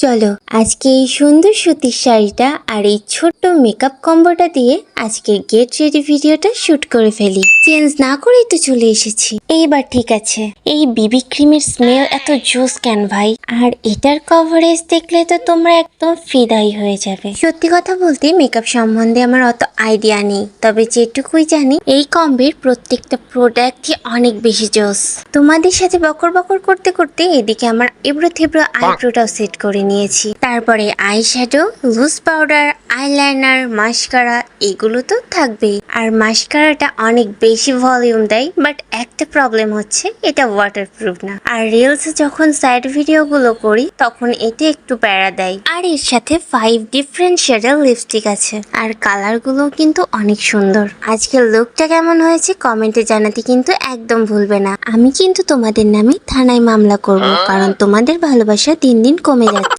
চলো আজকে এই সুন্দর সুতির শাড়িটা আর এই ছোট্ট মেকআপ কম্বোটা দিয়ে আজকের গেট রেডি ভিডিওটা শুট করে ফেলি। চেঞ্জ না করেই তো চলে এসেছি। এইবার ঠিক আছে। এই বিবি ক্রিমের স্মেল এত জোস কেন ভাই, আর এটার কভারেজ দেখলে তো তোমরা একদম ফিদাই হয়ে যাবে। সত্যি কথা বলতে মেকআপ সম্বন্ধে আমার অত আইডিয়া নেই, তবে যেটুকুই জানি এই কম্বের প্রত্যেকটা প্রোডাক্টই অনেক বেশি জোস। তোমাদের সাথে বকর বকর করতে করতে এদিকে আমার এবড়ো থেবড়ো আইব্রোটাও সেট করে নিয়েছি। তারপরে eye shadow, loose powder, eyeliner, mascara এগুলো তো থাকবেই। আর মাস্কারাটা অনেক বেশি ভলিউম দেয়, বাট একটা প্রবলেম হচ্ছে এটা ওয়াটারপ্রুফ না। আর রিলসে যখন সাইড ভিডিও গুলো করি তখন এটা একটু প্যারা দেয়। আর এর সাথে 5 ডিফারেন্ট শেডের লিপস্টিক আছে, আর কালার গুলো কিন্তু অনেক সুন্দর। আজকের লুকটা কেমন হয়েছে কমেন্টে জানাতে কিন্তু একদম ভুলবে না। আমি কিন্তু তোমাদের নামে থানায় মামলা করব, কারণ তোমাদের ভালোবাসা দিন দিন কমে যাচ্ছে।